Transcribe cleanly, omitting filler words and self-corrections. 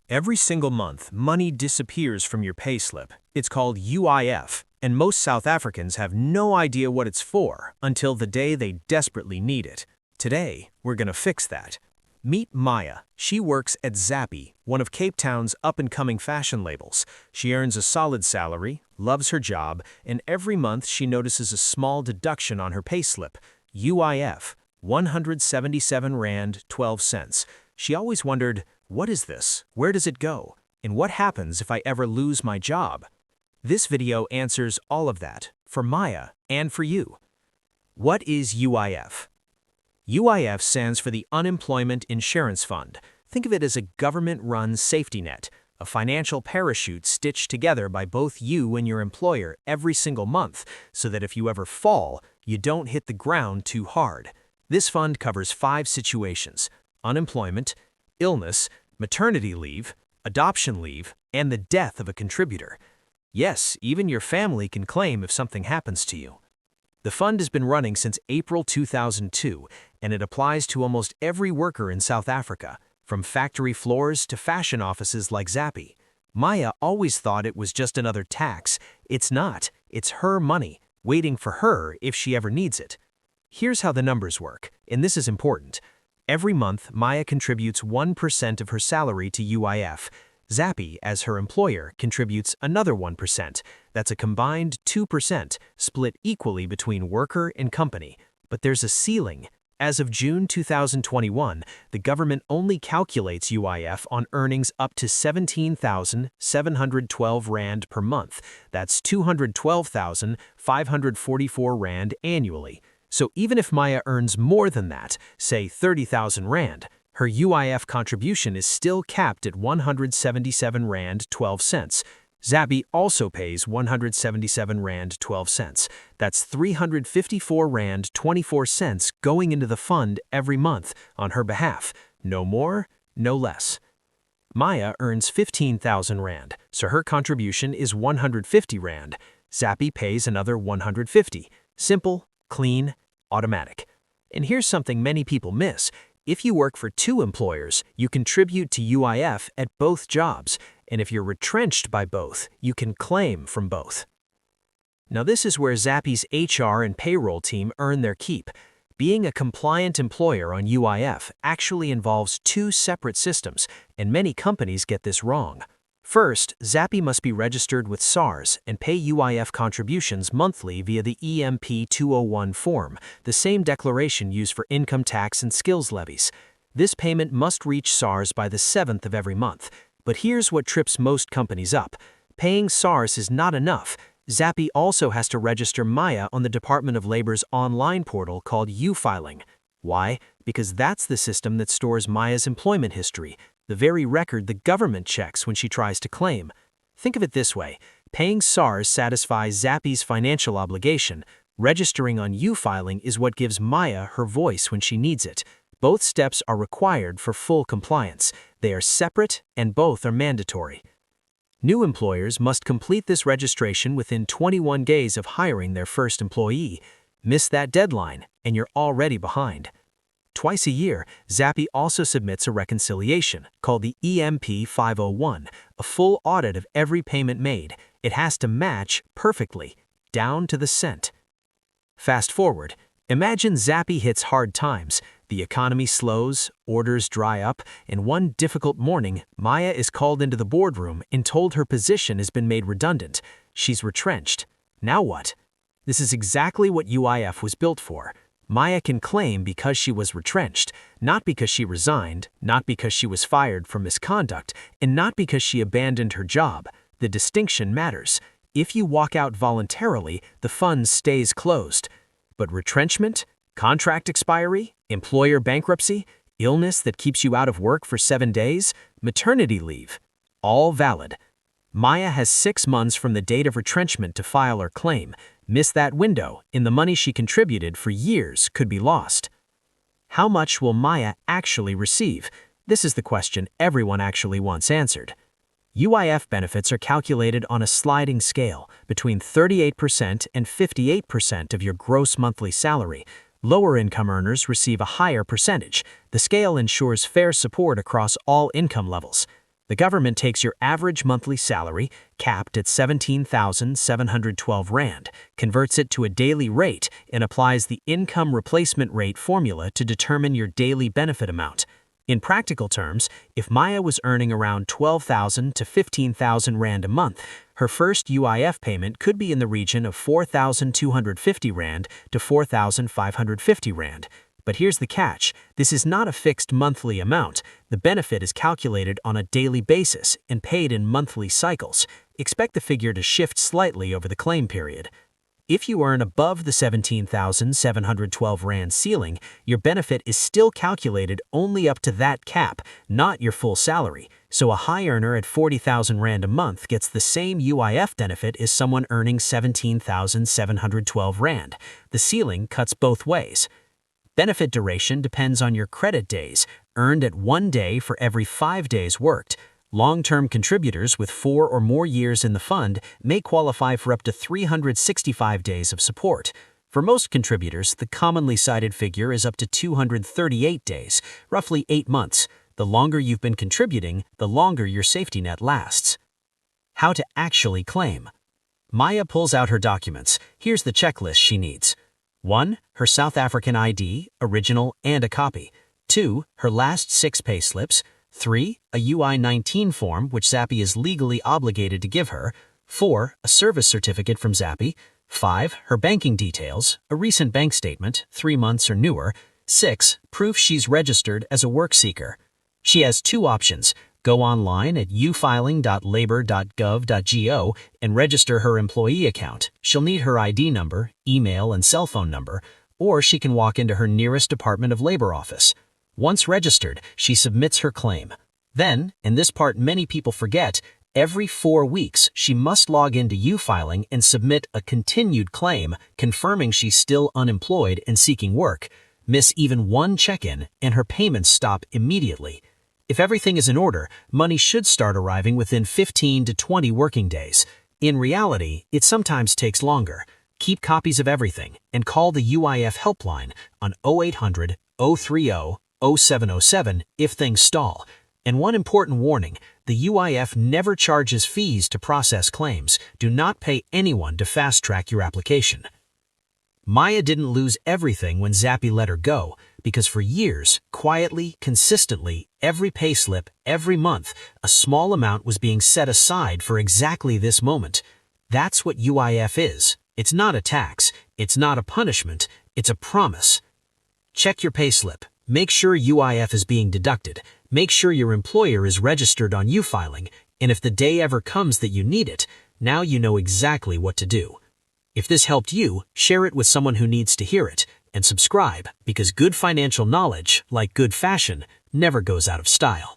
Every single month, money disappears from your payslip. It's called UIF, and most South Africans have no idea what it's for until the day they desperately need it. Today, we're gonna fix that. Meet Maya. She works at Zappy, one of Cape Town's up-and-coming fashion labels. She earns a solid salary, loves her job, and every month she notices a small deduction on her payslip. UIF, 177 Rand 12 cents. She always wondered, what is this? Where does it go? And what happens if I ever lose my job? This video answers all of that, for Maya and for you. What is UIF? UIF stands for the Unemployment Insurance Fund. Think of it as a government-run safety net, a financial parachute stitched together by both you and your employer every single month, so that if you ever fall, you don't hit the ground too hard. This fund covers 5 situations: unemployment, illness, maternity leave, adoption leave, and the death of a contributor. Yes, even your family can claim if something happens to you. The fund has been running since April 2002, and it applies to almost every worker in South Africa, from factory floors to fashion offices like Zappy. Maya always thought it was just another tax. It's not. It's her money, waiting for her if she ever needs it. Here's how the numbers work, and this is important. Every month, Maya contributes 1% of her salary to UIF. Zappy, as her employer, contributes another 1%. That's a combined 2%, split equally between worker and company. But there's a ceiling. As of June 2021, the government only calculates UIF on earnings up to 17,712 Rand per month. That's 212,544 Rand annually. So even if Maya earns more than that, say 30,000 Rand, her UIF contribution is still capped at 177 Rand 12 cents. Zappy also pays 177 Rand 12 cents. That's 354 Rand 24 cents going into the fund every month on her behalf. No more, no less. Maya earns 15,000 Rand, so her contribution is 150 Rand. Zappy pays another 150. Simple, clean, automatic. And here's something many people miss. If you work for 2 employers, you contribute to UIF at both jobs, and if you're retrenched by both, you can claim from both. Now this is where Zappy's HR and payroll team earn their keep. Being a compliant employer on UIF actually involves 2 separate systems, and many companies get this wrong. First, Zappy must be registered with SARS and pay UIF contributions monthly via the EMP 201 form, the same declaration used for income tax and skills levies. This payment must reach SARS by the 7th of every month. But here's what trips most companies up. Paying SARS is not enough. Zappy also has to register Maya on the Department of Labor's online portal called U-Filing. Why? Because that's the system that stores Maya's employment history, the very record the government checks when she tries to claim. Think of it this way. Paying SARS satisfies Zappy's financial obligation. Registering on U-Filing is what gives Maya her voice when she needs it. Both steps are required for full compliance. They are separate and both are mandatory. New employers must complete this registration within 21 days of hiring their first employee. Miss that deadline, and you're already behind. Twice a year, Zappy also submits a reconciliation, called the EMP 501, a full audit of every payment made. It has to match perfectly, down to the cent. Fast forward. Imagine Zappy hits hard times. The economy slows, orders dry up, and one difficult morning, Maya is called into the boardroom and told her position has been made redundant. She's retrenched. Now what? This is exactly what UIF was built for. Maya can claim because she was retrenched, not because she resigned, not because she was fired for misconduct, and not because she abandoned her job. The distinction matters. If you walk out voluntarily, the fund stays closed. But retrenchment, contract expiry, employer bankruptcy, illness that keeps you out of work for 7 days, maternity leave, all valid. Maya has 6 months from the date of retrenchment to file her claim. Miss that window, and the money she contributed for years could be lost. How much will Maya actually receive? This is the question everyone actually wants answered. UIF benefits are calculated on a sliding scale between 38% and 58% of your gross monthly salary. Lower income earners receive a higher percentage. The scale ensures fair support across all income levels. The government takes your average monthly salary, capped at 17,712 Rand, converts it to a daily rate, and applies the income replacement rate formula to determine your daily benefit amount. In practical terms, if Maya was earning around 12,000 to 15,000 Rand a month, her first UIF payment could be in the region of 4,250 Rand to 4,550 Rand. But here's the catch. This is not a fixed monthly amount. The benefit is calculated on a daily basis and paid in monthly cycles. Expect the figure to shift slightly over the claim period. If you earn above the 17,712 Rand ceiling, your benefit is still calculated only up to that cap, not your full salary. So a high earner at 40,000 Rand a month gets the same UIF benefit as someone earning 17,712 Rand. The ceiling cuts both ways. Benefit duration depends on your credit days, earned at 1 day for every 5 days worked. Long-term contributors with 4 or more years in the fund may qualify for up to 365 days of support. For most contributors, the commonly cited figure is up to 238 days, roughly 8 months. The longer you've been contributing, the longer your safety net lasts. How to actually claim. Maya pulls out her documents. Here's the checklist she needs. 1. Her South African ID, original and a copy. 2. Her last 6 payslips. 3. A UI-19 form which Zappi is legally obligated to give her. 4. A service certificate from Zappi. 5. Her banking details, a recent bank statement, 3 months or newer. 6. Proof she's registered as a work seeker. She has 2 options. Go online at ufiling.labor.gov.go and register her employee account. She'll need her ID number, email, and cell phone number, or she can walk into her nearest Department of Labor office. Once registered, she submits her claim. Then, and this part many people forget, every 4 weeks she must log into UFiling and submit a continued claim confirming she's still unemployed and seeking work. Miss even one check-in and her payments stop immediately. If everything is in order, money should start arriving within 15 to 20 working days. In reality, it sometimes takes longer. Keep copies of everything and call the UIF helpline on 0800 030 0707 if things stall. And one important warning, the UIF never charges fees to process claims. Do not pay anyone to fast-track your application. Maya didn't lose everything when Zappi let her go, because for years, quietly, consistently, every payslip, every month, a small amount was being set aside for exactly this moment. That's what UIF is. It's not a tax. It's not a punishment. It's a promise. Check your payslip. Make sure UIF is being deducted. Make sure your employer is registered on UFiling, and if the day ever comes that you need it, now you know exactly what to do. If this helped you, share it with someone who needs to hear it, and subscribe, because good financial knowledge, like good fashion, never goes out of style.